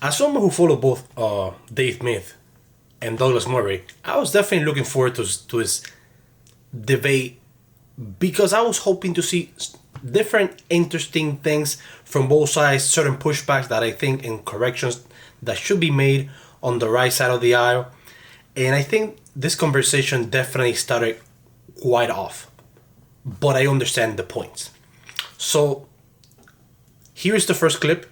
As someone who followed both Dave Smith and Douglas Murray, I was definitely looking forward to his debate because I was hoping to see different interesting things from both sides, certain pushbacks that I think and corrections that should be made on the right side of the aisle. And I think this conversation definitely started quite off, but I understand the points. So here's the first clip,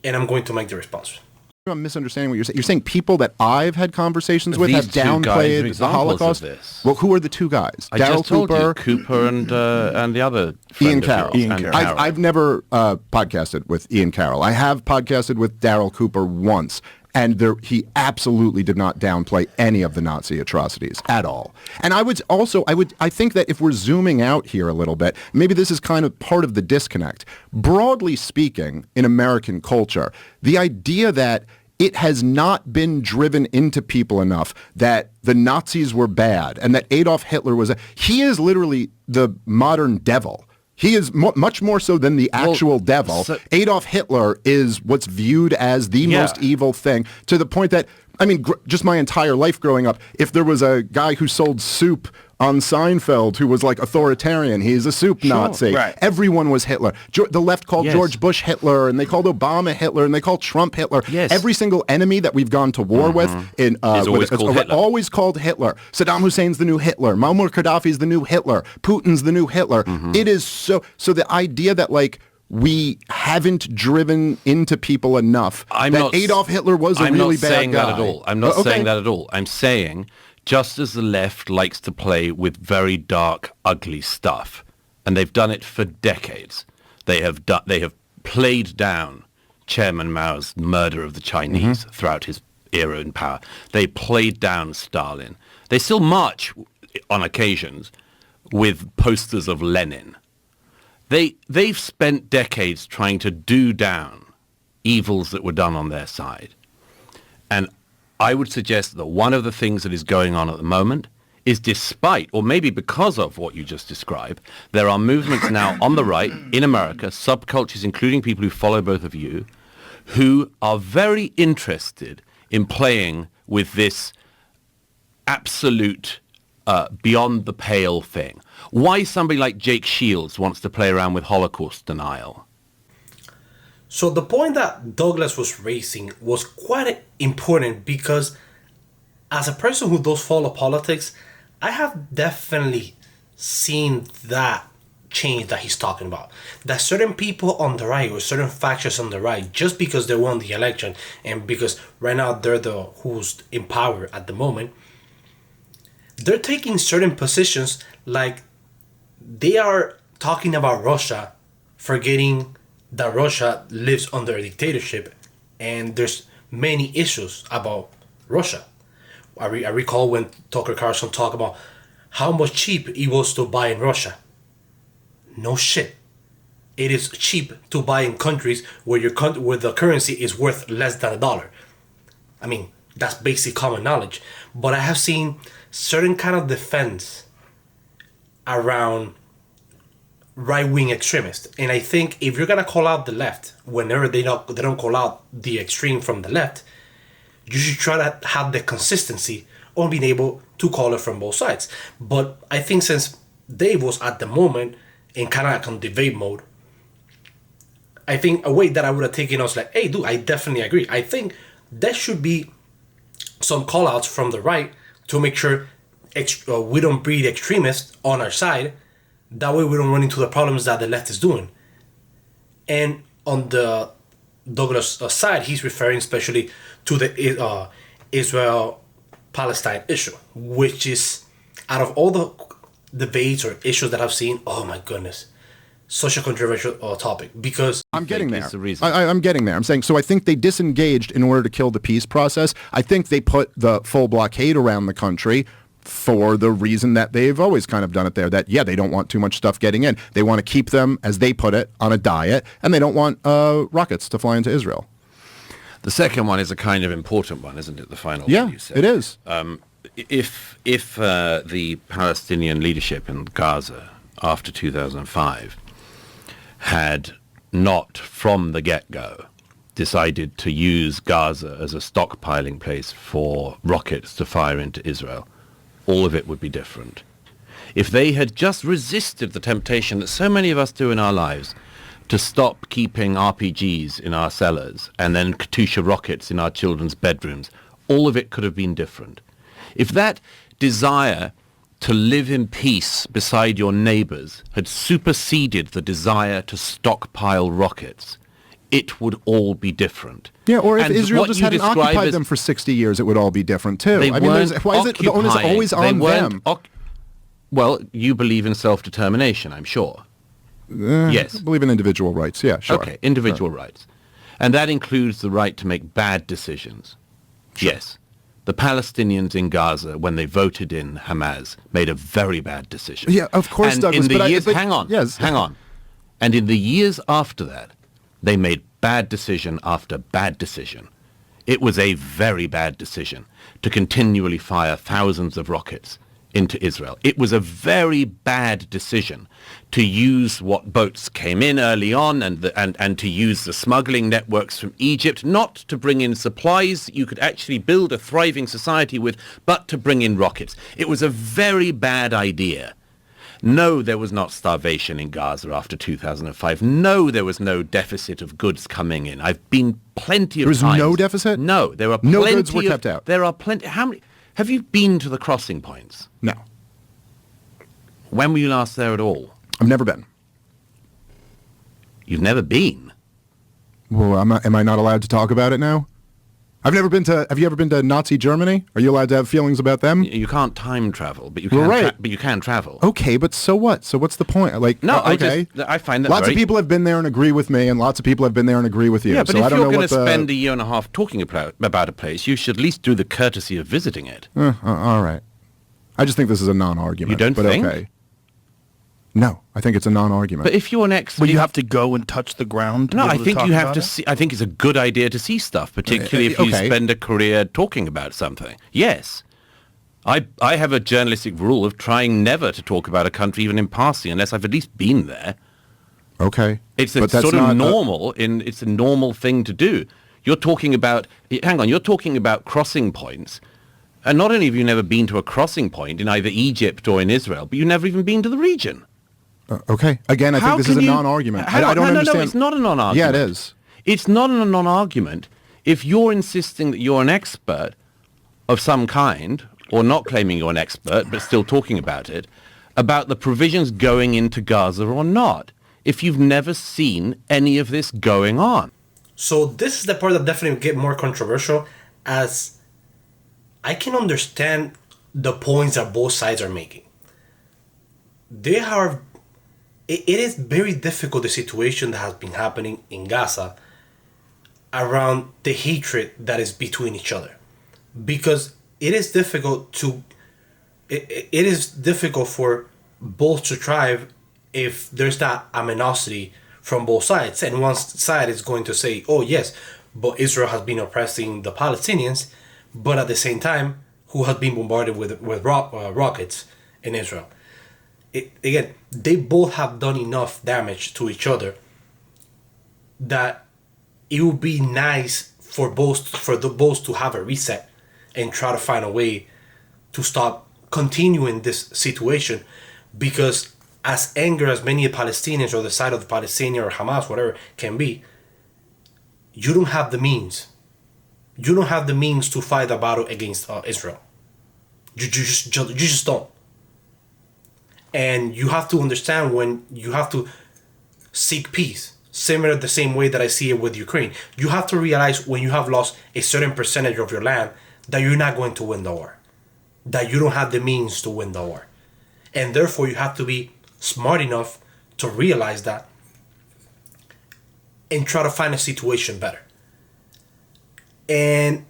and I'm going to make the response. I'm misunderstanding what you're saying. You're saying people that I've had conversations with have downplayed the Holocaust. Well, who are the two guys? Daryl Cooper, Cooper, and the other Ian Carroll. Carroll. I've never podcasted with Ian Carroll. I have podcasted with Daryl Cooper once, and he absolutely did not downplay any of the Nazi atrocities at all. And I think that if we're zooming out here a little bit, maybe this is kind of part of the disconnect. Broadly speaking, in American culture, the idea that it has not been driven into people enough that the Nazis were bad and that Adolf Hitler he is literally the modern devil. He is much more so than the actual devil. Adolf Hitler is what's viewed as the most evil thing, to the point that, I mean, just my entire life growing up, if there was a guy who sold soup on Seinfeld who was like authoritarian, he's a soup Nazi. Right. Everyone was Hitler. The left called George Bush Hitler, and they called Obama Hitler, and they called Trump Hitler. Yes. Every single enemy that we've gone to war with always called Hitler. Saddam Hussein's the new Hitler. Muammar Gaddafi's the new Hitler. Putin's the new Hitler. It is so the idea that like we haven't driven into people enough Adolf Hitler was a really bad guy. I'm not saying that at all. I'm saying just as the left likes to play with very dark, ugly stuff, and they've done it for decades, they have played down Chairman Mao's murder of the Chinese throughout his era in power. They played down Stalin. They still march on occasions with posters of Lenin. They've spent decades trying to do down evils that were done on their side. And I would suggest that one of the things that is going on at the moment is, despite, or maybe because of what you just described, there are movements now on the right in America, subcultures, including people who follow both of you, who are very interested in playing with this absolute beyond the pale thing. Why somebody like Jake Shields wants to play around with Holocaust denial. So the point that Douglas was raising was quite important because as a person who does follow politics, I have definitely seen that change that he's talking about. That certain people on the right or certain factions on the right, just because they won the election and because right now they're the who's in power at the moment, they're taking certain positions like they are talking about Russia, forgetting that Russia lives under a dictatorship and there's many issues about Russia. I recall when Tucker Carlson talked about how much cheap it was to buy in Russia. No shit. It is cheap to buy in countries where where the currency is worth less than $1. I mean, that's basic common knowledge. But I have seen certain kind of defense around right-wing extremists, and I think if you're gonna call out the left whenever they don't call out the extreme from the left, you should try to have the consistency on being able to call it from both sides. But I think since Dave was at the moment in kind of like on debate mode, I think a way that I would have taken was like, hey dude, I definitely agree. I think there should be some call outs from the right to make sure we don't breed extremists on our side. That way we don't run into the problems that the left is doing. And on the Douglas side, he's referring especially to the Israel-Palestine issue, which is, out of all the debates or issues that I've seen, oh my goodness, such a controversial topic. Because I'm getting there. I'm getting there. I'm saying, so I think they disengaged in order to kill the peace process. I think they put the full blockade around the country for the reason that they've always kind of done it there, that, they don't want too much stuff getting in. They want to keep them, as they put it, on a diet, and they don't want rockets to fly into Israel. The second one is a kind of important one, isn't it? The final one you said. It is. If the Palestinian leadership in Gaza after 2005 had not, from the get-go, decided to use Gaza as a stockpiling place for rockets to fire into Israel, all of it would be different. If they had just resisted the temptation that so many of us do in our lives to stop keeping RPGs in our cellars and then Katyusha rockets in our children's bedrooms, all of it could have been different. If that desire to live in peace beside your neighbors had superseded the desire to stockpile rockets, it would all be different. Yeah, or if And Israel what just you hadn't describe occupied as- them for 60 years, it would all be different too. They I mean, weren't why is it the onus occupying- always they on weren't them? Well, you believe in self-determination, I'm sure. Yes. I believe in individual rights. Yeah, sure. Okay, individual rights. And that includes the right to make bad decisions. Yes. The Palestinians in Gaza, when they voted in Hamas, made a very bad decision. Yeah, of course, and Douglas, in the but years, hang on. And in the years after that, they made bad decision after bad decision. It was a very bad decision to continually fire thousands of rockets into Israel. It was a very bad decision to use what boats came in early on and to use the smuggling networks from Egypt, not to bring in supplies that you could actually build a thriving society with, but to bring in rockets. It was a very bad idea. No, there was not starvation in Gaza after 2005. No, there was no deficit of goods coming in. I've been plenty of times. There was no deficit? No, there are No plenty goods were of- kept out? There are plenty. How many? Have you been to the crossing points? No, When were you last there at all? I've never been. You've never been. Well, am I not allowed to talk about it now? I've never been to. Have you ever been to Nazi Germany? Are you allowed to have feelings about them? You can't time travel, but you Well, can. right. But you can travel. Okay, but so what? So what's the point? Like, No, okay. I find that lots very- of people have been there and agree with me, and lots of people have been there and agree with you. Yeah, but so I if don't you're know going what to the. spend a year and a half talking about a place, you should at least do the courtesy of visiting it. All right. I just think this is a non-argument. You don't but think? Okay. No, I think it's a non-argument. But if you're an ex, Well, you have to go and touch the ground. To No, be I able think talk you have about to it? see. I think it's a good idea to see stuff, particularly if you okay. spend a career talking about something. Yes. I have a journalistic rule of trying never to talk about a country even in passing unless I've at least been there. Okay. It's a But that's sort of not normal it's a normal thing to do. You're talking about you're talking about crossing points. And not only have you never been to a crossing point in either Egypt or in Israel, but you've never even been to the region. Okay. Again, I think this is a non-argument. I don't understand. No, it's not a non-argument. Yeah, it is. It's not a non-argument if you're insisting that you're an expert of some kind, or not claiming you're an expert, but still talking about it, about the provisions going into Gaza or not, if you've never seen any of this going on. So this is the part that definitely get more controversial, as I can understand the points that both sides are making. They are, it is very difficult, the situation that has been happening in Gaza around the hatred that is between each other, because it is difficult to, it is difficult for both to thrive if there's that animosity from both sides, and one side is going to say, oh yes, but Israel has been oppressing the Palestinians, but at the same time, who has been bombarded with rockets in Israel. Again, they both have done enough damage to each other that it would be nice for both to have a reset and try to find a way to stop continuing this situation, because as angry as many Palestinians or the side of the Palestinian or Hamas, whatever can be, you don't have the means. You don't have the means to fight a battle against Israel. You just don't. And you have to understand when you have to seek peace, similar the same way that I see it with Ukraine. You have to realize when you have lost a certain percentage of your land that you're not going to win the war, that you don't have the means to win the war. And therefore you have to be smart enough to realize that and try to find a situation better. And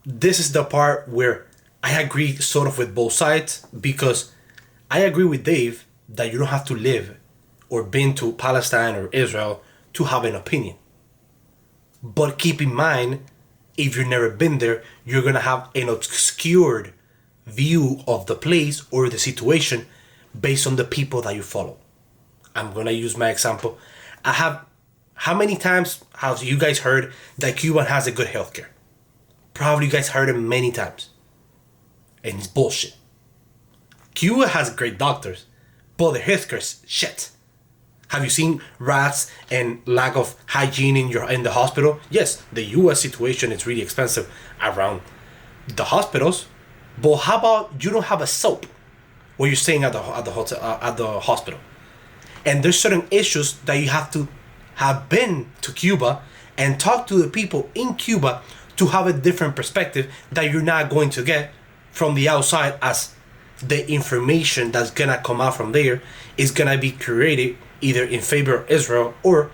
this is the part where I agree sort of with both sides, because I agree with Dave that you don't have to live or been to Palestine or Israel to have an opinion. But keep in mind, if you've never been there, you're going to have an obscured view of the place or the situation based on the people that you follow. I'm going to use my example. I have How many times have you guys heard that Cuba has a good healthcare? Probably you guys heard it many times. And it's bullshit. Cuba has great doctors, but the healthcare's shit. Have you seen rats and lack of hygiene in the hospital? Yes, the U.S. situation is really expensive around the hospitals, but how about you don't have a soap when you're staying at the hotel at the hospital? And there's certain issues that you have to have been to Cuba and talk to the people in Cuba to have a different perspective that you're not going to get from the outside, as the information that's gonna come out from there is gonna be created either in favor of Israel or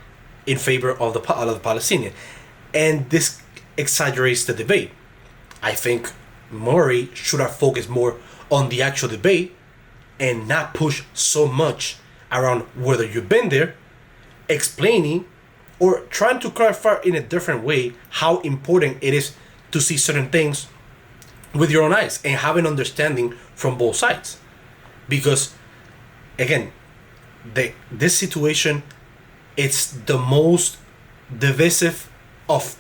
in favor of the Palestinian. And this exaggerates the debate. I think Murray should have focused more on the actual debate and not push so much around whether you've been there, explaining or trying to clarify in a different way how important it is to see certain things with your own eyes and have an understanding from both sides. Because again, this situation, it's the most divisive of,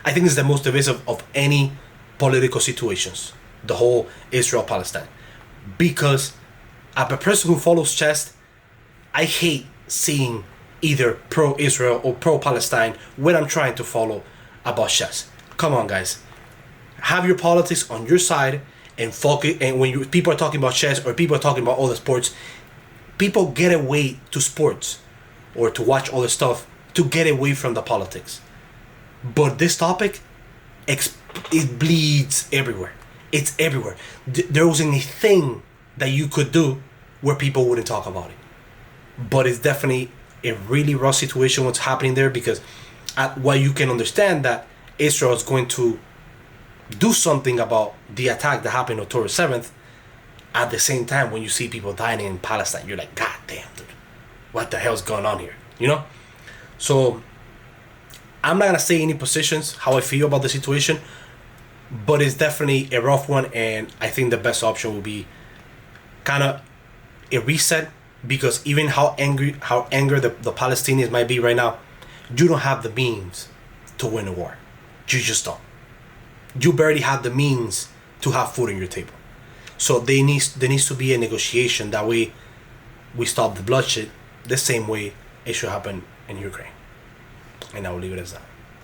I think it's the most divisive of any political situations, the whole Israel-Palestine. Because as a person who follows chess, I hate seeing either pro-Israel or pro-Palestine when I'm trying to follow about chess. Come on, guys. Have your politics on your side and focus. And when people are talking about chess or people are talking about other sports, people get away to sports or to watch other stuff to get away from the politics. But this topic, it bleeds everywhere. It's everywhere. There wasn't a thing that you could do where people wouldn't talk about it. But it's definitely a really rough situation what's happening there, because while you can understand that Israel is going to do something about the attack that happened on October 7th, at the same time, when you see people dying in Palestine, you're like, God damn, dude, what the hell's going on here? You know? So, I'm not going to say any positions, how I feel about the situation, but it's definitely a rough one, and I think the best option would be kind of a reset, because even how angry the Palestinians might be right now, you don't have the means to win a war. You just don't. You barely have the means to have food on your table. So there needs to be a negotiation. That way we stop the bloodshed the same way it should happen in Ukraine. And I will leave it as that.